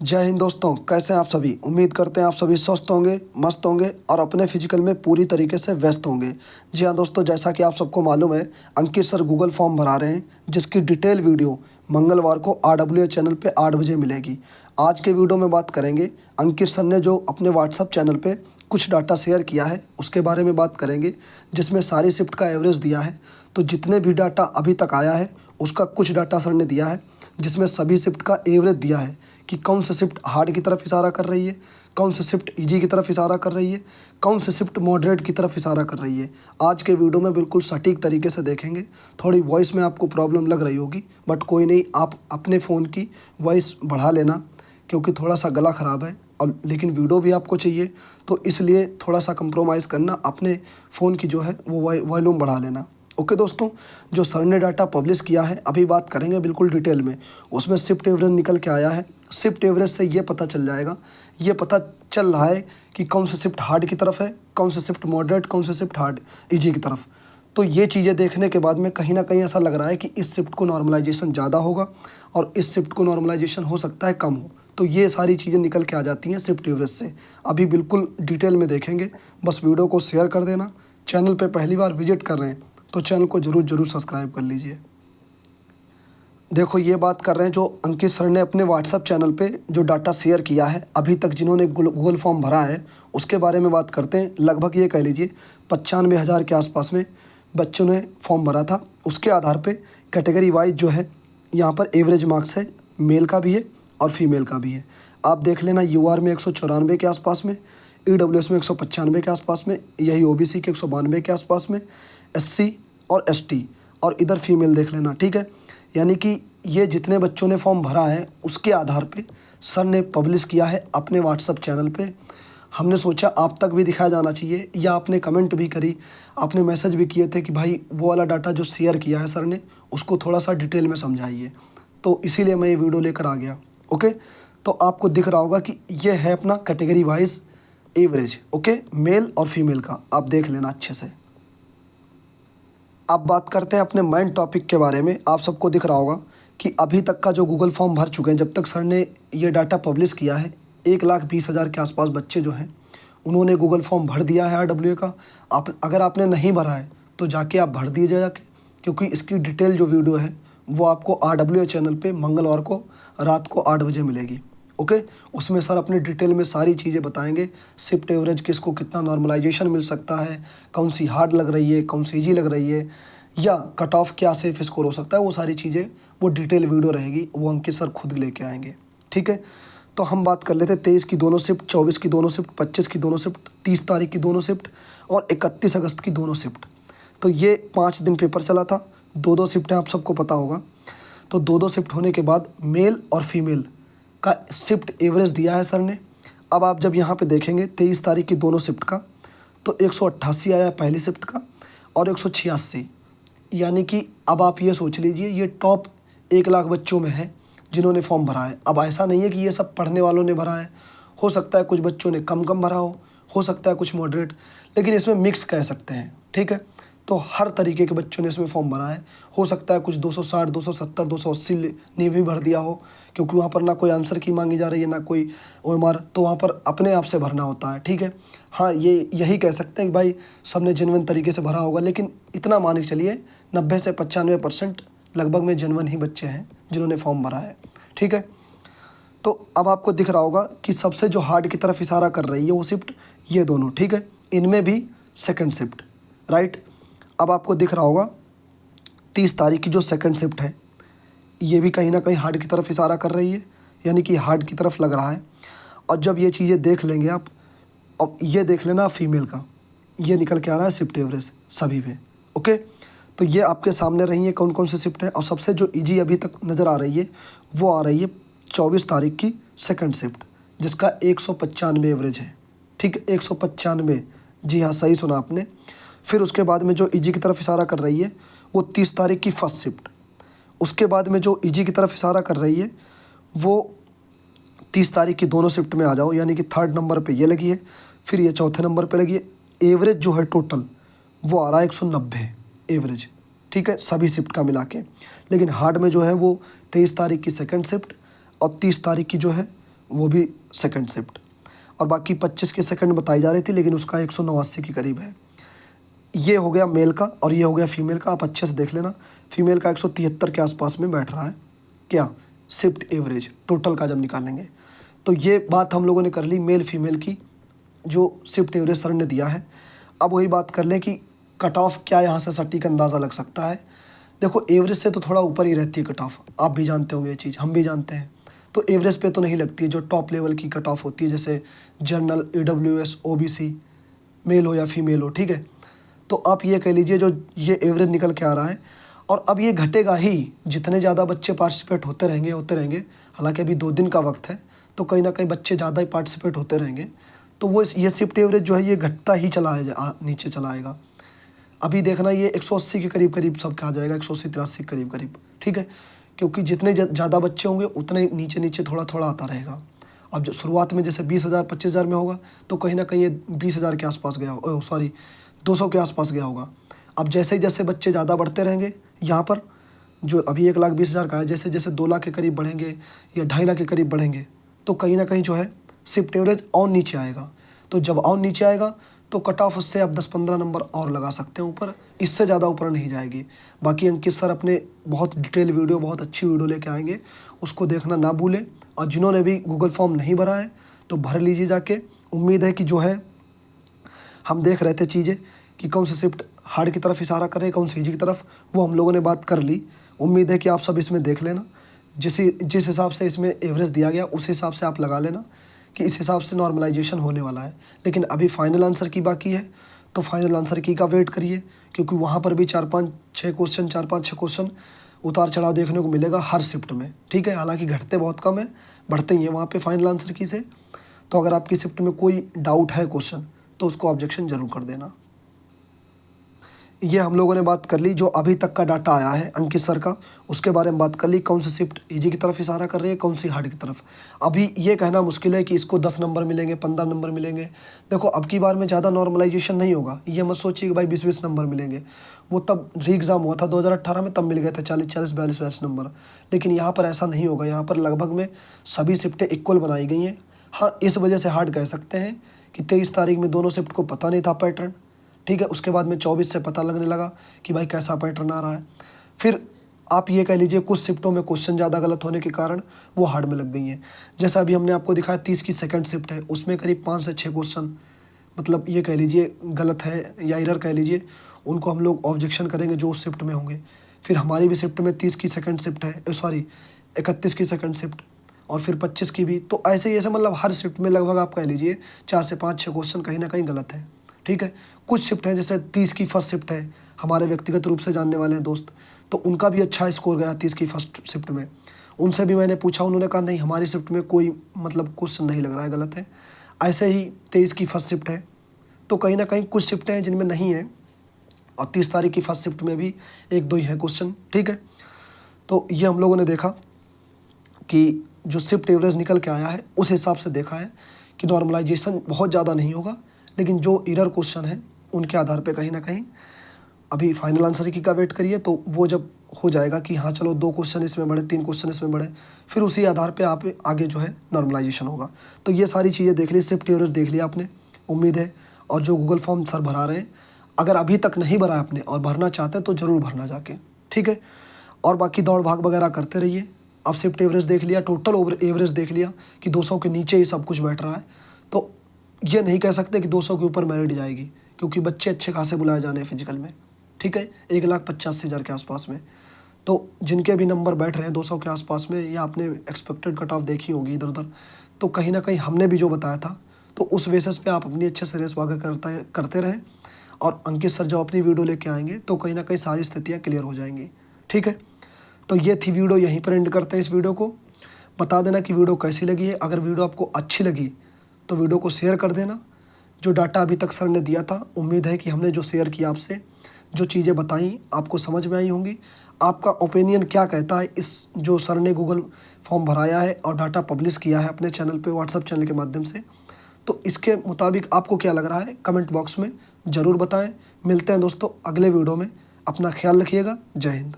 जय हिंद दोस्तों, कैसे हैं आप सभी। उम्मीद करते हैं आप सभी स्वस्थ होंगे, मस्त होंगे और अपने फिजिकल में पूरी तरीके से व्यस्त होंगे। जी हाँ दोस्तों, जैसा कि आप सबको मालूम है, अंकित सर गूगल फॉर्म भरा रहे हैं, जिसकी डिटेल वीडियो मंगलवार को RWA चैनल पे 8 बजे मिलेगी। आज के वीडियो में बात करेंगे अंकित सर ने जो अपने व्हाट्सअप चैनल पे कुछ डाटा शेयर किया है उसके बारे में बात करेंगे, जिसमें सारी शिफ्ट का एवरेज दिया है। तो जितने भी डाटा अभी तक आया है उसका कुछ डाटा सर ने दिया है, जिसमें सभी शिफ्ट का एवरेज दिया है कि कौन सी शिफ्ट हार्ड की तरफ इशारा कर रही है, कौन सी शिफ्ट इजी की तरफ इशारा कर रही है, कौन सी शिफ्ट मॉडरेट की तरफ इशारा कर रही है। आज के वीडियो में बिल्कुल सटीक तरीके से देखेंगे। थोड़ी वॉइस में आपको प्रॉब्लम लग रही होगी, बट कोई नहीं, आप अपने फ़ोन की वॉइस बढ़ा लेना, क्योंकि थोड़ा सा गला ख़राब है और लेकिन वीडियो भी आपको चाहिए, तो इसलिए थोड़ा सा कंप्रोमाइज़ करना, अपने फ़ोन की जो है वो वॉल्यूम बढ़ा लेना। ओके दोस्तों, जो सर ने डाटा पब्लिश किया है अभी बात करेंगे बिल्कुल डिटेल में। उसमें शिफ्ट एवरेज निकल के आया है। शिफ्ट एवरेज से ये पता चल जाएगा, ये पता चल रहा है कि कौन सी शिफ्ट हार्ड की तरफ है, कौन सी शिफ्ट मॉडरेट, कौन सी शिफ्ट हार्ड इजी की तरफ। तो ये चीज़ें देखने के बाद में कहीं ना कहीं ऐसा लग रहा है कि इस शिफ्ट को नॉर्मलाइजेशन ज़्यादा होगा और इस शिफ्ट को नॉर्मलाइजेशन हो सकता है कम हो। तो ये सारी चीज़ें निकल के आ जाती हैं शिफ्ट एवरेज से। अभी बिल्कुल डिटेल में देखेंगे। बस वीडियो को शेयर कर देना। चैनल पे पहली बार विजिट कर रहे हैं तो चैनल को ज़रूर सब्सक्राइब कर लीजिए। देखो, ये बात कर रहे हैं जो अंकित सर ने अपने व्हाट्सएप चैनल पे जो डाटा शेयर किया है अभी तक जिन्होंने गूगल फॉर्म भरा है उसके बारे में बात करते हैं। लगभग ये कह लीजिए 95,000 के आसपास में बच्चों ने फॉर्म भरा था। उसके आधार पे कैटेगरी वाइज जो है यहाँ पर एवरेज मार्क्स है, मेल का भी है और फीमेल का भी है। आप देख लेना, UR में 194 के आसपास में, EWS में 195 के आसपास में, यही OBC के 192 के आसपास में, SC और ST, और इधर फीमेल देख लेना, ठीक है। यानी कि ये जितने बच्चों ने फॉर्म भरा है उसके आधार पे सर ने पब्लिश किया है अपने व्हाट्सएप चैनल पे। हमने सोचा आप तक भी दिखाया जाना चाहिए, या आपने कमेंट भी करी, आपने मैसेज भी किए थे कि भाई वो वाला डाटा जो शेयर किया है सर ने उसको थोड़ा सा डिटेल में समझाइए, तो इसीलिए मैं ये वीडियो लेकर आ गया। ओके, तो आपको दिख रहा होगा कि ये है अपना category wise average, okay, male और फीमेल का, आप देख लेना अच्छे से। अब बात करते हैं अपने मेन टॉपिक के बारे में। आप सबको दिख रहा होगा कि अभी तक का जो गूगल फॉर्म भर चुके हैं, जब तक सर ने ये डाटा पब्लिश किया है, 1,20,000 के आसपास बच्चे जो हैं उन्होंने गूगल फॉर्म भर दिया है RWA का। आप अगर आपने नहीं भरा है तो जाके आप भर दीजिए जाके, क्योंकि इसकी डिटेल जो वीडियो है वो आपको RWA चैनल पे मंगलवार को रात को 8 बजे मिलेगी। ओके, उसमें सर अपने डिटेल में सारी चीज़ें बताएंगे। शिफ्ट एवरेज किसको कितना नॉर्मलाइजेशन मिल सकता है, कौन सी हार्ड लग रही है, कौन सी ईजी लग रही है, या कट ऑफ क्या सेफ स्कोर हो सकता है, वो सारी चीज़ें वो डिटेल वीडियो रहेगी, वो अंकित सर खुद लेके आएंगे, ठीक है। तो हम बात कर लेते हैं 23 की दोनों शिफ्ट, 24 की दोनों शिफ्ट, 25 की दोनों शिफ्ट, 30 तारीख की दोनों शिफ्ट और 31 अगस्त की दोनों शिफ्ट। तो ये 5 दिन पेपर चला था, 2-2 शिफ्टें आप सबको पता होगा। तो 2-2 शिफ्ट होने के बाद मेल और फीमेल का शिफ्ट एवरेज दिया है सर ने। अब आप जब यहाँ पे देखेंगे 23 तारीख की दोनों शिफ्ट का, तो 188 आया पहली शिफ्ट का और 186, यानी कि अब आप ये सोच लीजिए ये टॉप 1 लाख बच्चों में है जिन्होंने फॉर्म भरा है। अब ऐसा नहीं है कि ये सब पढ़ने वालों ने भरा है, हो सकता है कुछ बच्चों ने कम भरा हो सकता है कुछ मॉडरेट, लेकिन इसमें मिक्स कह सकते हैं, ठीक है। तो हर तरीके के बच्चों ने इसमें फॉर्म भरा है। हो सकता है कुछ 260, 270, 280 ने भी भर दिया हो, क्योंकि वहाँ पर ना कोई आंसर की मांगी जा रही है ना कोई OMR, तो वहाँ पर अपने आप से भरना होता है, ठीक है। हाँ, ये यही कह सकते हैं कि भाई सबने जेन्युइन तरीके से भरा होगा, लेकिन इतना मान के चलिए 90 से 95% लगभग में जेन्युइन ही बच्चे हैं जिन्होंने फॉर्म भरा है, ठीक है। तो अब आपको दिख रहा होगा कि सबसे जो हार्ड की तरफ इशारा कर रही है वो शिफ्ट ये दोनों, ठीक है, इनमें भी सेकंड शिफ्ट, राइट। अब आपको दिख रहा होगा 30 तारीख की जो सेकंड शिफ्ट है ये भी कहीं ना कहीं हार्ड की तरफ इशारा कर रही है, यानी कि हार्ड की तरफ लग रहा है। और जब ये चीज़ें देख लेंगे आप, अब ये देख लेना फीमेल का, ये निकल के आ रहा है शिफ्ट एवरेज सभी पे, ओके। तो ये आपके सामने रही है कौन कौन सी शिफ्ट है। और सबसे जो इजी अभी तक नज़र आ रही है वो आ रही है 24 तारीख की सेकंड शिफ्ट, जिसका 195 एवरेज है, ठीक है, 195, जी हाँ सही सुना आपने। फिर उसके बाद में जो इजी की तरफ इशारा कर रही है वो 30 तारीख की फर्स्ट शिफ्ट। उसके बाद में जो इजी की तरफ इशारा कर रही है वो 30 तारीख की दोनों शिफ्ट में आ जाओ, यानी कि थर्ड नंबर पे ये लगी है, फिर ये चौथे नंबर पे लगी है। एवरेज जो है टोटल वो आ रहा है 190 एवरेज, ठीक है, सभी शिफ्ट का मिला के। लेकिन हार्ड में जो है वो 23 तारीख की सेकंड शिफ्ट और 30 तारीख की जो है वो भी सेकंड शिफ्ट। और बाकी 25 की सेकंड बताई जा रही थी, लेकिन उसका 189 के करीब है। ये हो गया मेल का और ये हो गया फीमेल का। आप अच्छे से देख लेना, फीमेल का 173 के आसपास में बैठ रहा है क्या, शिफ्ट एवरेज टोटल का जब निकालेंगे। तो ये बात हम लोगों ने कर ली मेल फीमेल की, जो शिफ्ट एवरेज सर ने दिया है। अब वही बात कर लें कि कट ऑफ क्या यहाँ से सटीक अंदाज़ा लग सकता है। देखो एवरेज से तो थोड़ा ऊपर ही रहती है कट ऑफ, आप भी जानते होंगे ये चीज़, हम भी जानते हैं। तो एवरेज पे तो नहीं लगती है, जो टॉप लेवल की कट ऑफ होती है, जैसे जनरल, AWS, OBC, मेल हो या फीमेल हो, ठीक है। तो आप ये कह लीजिए जो ये एवरेज निकल के आ रहा है, और अब ये घटेगा ही, जितने ज़्यादा बच्चे पार्टिसिपेट होते रहेंगे। हालांकि अभी 2 दिन का वक्त है, तो कहीं ना कहीं बच्चे ज़्यादा ही पार्टिसिपेट होते रहेंगे, तो वो ये शिफ्ट एवरेज जो है ये घटता ही नीचे चला आएगा। अभी देखना ये 180 के करीब सब आ जाएगा, 180-83 के करीब, ठीक है। क्योंकि जितने ज़्यादा बच्चे होंगे उतने नीचे थोड़ा थोड़ा आता रहेगा। अब जो शुरुआत में जैसे 20,000 25,000 में होगा, तो कहीं ना कहीं ये 20,000 के आसपास गया, 200 के आसपास गया होगा। अब जैसे ही जैसे बच्चे ज़्यादा बढ़ते रहेंगे, यहाँ पर जो अभी 1,20,000 का है, जैसे जैसे 2 लाख के करीब बढ़ेंगे या 2.5 लाख के करीब बढ़ेंगे, तो कहीं ना कहीं जो है शिफ्ट एवरेज और नीचे आएगा। तो जब और नीचे आएगा तो कट ऑफ उससे आप 10-15 नंबर और लगा सकते हैं ऊपर, इससे ज़्यादा ऊपर नहीं जाएगी। बाकी अंकित सर अपने बहुत डिटेल वीडियो, बहुत अच्छी वीडियो लेके आएंगे, उसको देखना ना भूलें। और जिन्होंने भी गूगल फॉर्म नहीं भरा है तो भर लीजिए जाके। उम्मीद है कि जो है हम देख रहे थे चीज़ें कि कौन सी शिफ्ट हार्ड की तरफ इशारा करे, कौन सी ईजी की तरफ, वो हम लोगों ने बात कर ली। उम्मीद है कि आप सब इसमें देख लेना, जिस हिसाब से इसमें एवरेज दिया गया उस हिसाब से आप लगा लेना कि इस हिसाब से नॉर्मलाइजेशन होने वाला है। लेकिन अभी फाइनल आंसर की बाकी है, तो फाइनल आंसर की का वेट करिए, क्योंकि वहाँ पर भी 4-5-6 क्वेश्चन उतार चढ़ाव देखने को मिलेगा हर शिफ्ट में, ठीक है। हालांकि घटते बहुत कम है, बढ़ते ही हैं वहाँ पे फाइनल आंसर की से। तो अगर आपकी शिफ्ट में कोई डाउट है क्वेश्चन, तो उसको ऑब्जेक्शन ज़रूर कर देना। ये हम लोगों ने बात कर ली जो अभी तक का डाटा आया है अंकित सर का, उसके बारे में बात कर ली, कौन सी शिफ्ट इजी की तरफ इशारा कर रही है, कौन सी हार्ड की तरफ। अभी ये कहना मुश्किल है कि इसको 10 नंबर मिलेंगे, 15 नंबर मिलेंगे। देखो अब की बार में ज़्यादा नॉर्मलाइजेशन नहीं होगा, ये मत सोचिए कि भाई 20-20 नंबर मिलेंगे। वो तब री एग्ज़ाम हुआ था 2018 में, तब मिल गए थे 40-40, 42-42 नंबर। लेकिन यहाँ पर ऐसा नहीं होगा, यहाँ पर लगभग में सभी शिफ्टें इक्वल बनाई गई हैं। हाँ, इस वजह से हार्ड कह सकते हैं कि 23 तारीख में दोनों शिफ्ट को पता नहीं था पैटर्न, ठीक है। उसके बाद में 24 से पता लगने लगा कि भाई कैसा पैटर्न आ रहा है। फिर आप ये कह लीजिए कुछ शिफ्टों में क्वेश्चन ज़्यादा गलत होने के कारण वो हार्ड में लग गई हैं। जैसा अभी हमने आपको दिखाया 30 की सेकंड शिफ्ट है, उसमें करीब 5 से 6 क्वेश्चन मतलब ये कह लीजिए गलत है या एरर कह लीजिए, उनको हम लोग ऑब्जेक्शन करेंगे जो उस शिफ्ट में होंगे। फिर हमारी भी शिफ्ट में 30 की सेकंड शिफ्ट है, 31 की सेकंड शिफ्ट, और फिर 25 की भी। तो ऐसे ही ऐसे मतलब हर शिफ्ट में लगभग आप कह लीजिए 4 से 5-6 क्वेश्चन कहीं ना कहीं गलत है, ठीक है। कुछ शिफ्ट हैं जैसे 30 की फर्स्ट शिफ्ट है, हमारे व्यक्तिगत रूप से जानने वाले हैं दोस्त, तो उनका भी अच्छा स्कोर गया 30 की फर्स्ट शिफ्ट में। उनसे भी मैंने पूछा, उन्होंने कहा नहीं हमारी शिफ्ट में कोई मतलब क्वेश्चन नहीं लग रहा है गलत है। ऐसे ही 23 की फर्स्ट शिफ्ट है, तो कहीं ना कहीं कुछ शिफ्टें हैं जिनमें नहीं है, और 30 तारीख की फर्स्ट शिफ्ट में भी 1-2 ही हैं क्वेश्चन, ठीक है। तो ये हम लोगों ने देखा कि जो शिफ्ट एवरेज निकल के आया है उस हिसाब से देखा है कि नॉर्मलाइजेशन बहुत ज़्यादा नहीं होगा, लेकिन जो एरर क्वेश्चन है उनके आधार पे कहीं ना कहीं अभी फाइनल आंसर की का वेट करिए। तो वो जब हो जाएगा कि हाँ चलो 2 क्वेश्चन इसमें बढ़े, 3 क्वेश्चन इसमें बढ़े, फिर उसी आधार पे आप आगे जो है नॉर्मलाइजेशन होगा। तो ये सारी चीज़ें देख ली, शिफ्ट एवरेज देख लिया आपने, उम्मीद है। और जो गूगल फॉर्म सर भरा रहे हैं, अगर अभी तक नहीं भरा आपने और भरना चाहते हैं तो ज़रूर भरना जाके, ठीक है। और बाकी दौड़ भाग वगैरह करते रहिए। अब शिफ्ट एवरेज देख लिया, टोटल ओवर एवरेज देख लिया कि 200 के नीचे ही सब कुछ बैठ रहा है, तो ये नहीं कह सकते कि 200 के ऊपर मेरिट जाएगी, क्योंकि बच्चे अच्छे खासे बुलाए जाने हैं फिजिकल में, ठीक है, 1,85,000 के आसपास में। तो जिनके भी नंबर बैठ रहे हैं 200 के आसपास में, या आपने एक्सपेक्टेड कट ऑफ देखी होगी इधर उधर, तो कहीं ना कहीं हमने भी जो बताया था, तो उस बेसिस पे आप अपनी अच्छे से रेस वागा करते रहें। और अंकित सर जब अपनी वीडियो लेके आएंगे तो कहीं ना कहीं सारी स्थितियाँ क्लियर हो जाएंगी, ठीक है। तो ये थी वीडियो, यहीं पर एंड करते हैं इस वीडियो को। बता देना कि वीडियो कैसी लगी है। अगर वीडियो आपको अच्छी लगी तो वीडियो को शेयर कर देना। जो डाटा अभी तक सर ने दिया था, उम्मीद है कि हमने जो शेयर किया आपसे, जो चीज़ें बताई आपको समझ में आई होंगी। आपका ओपिनियन क्या कहता है इस जो सर ने गूगल फॉर्म भराया है और डाटा पब्लिश किया है अपने चैनल पे, व्हाट्सएप चैनल के माध्यम से, तो इसके मुताबिक आपको क्या लग रहा है कमेंट बॉक्स में ज़रूर बताएं। मिलते हैं दोस्तों अगले वीडियो में, अपना ख्याल रखिएगा। जय हिंद।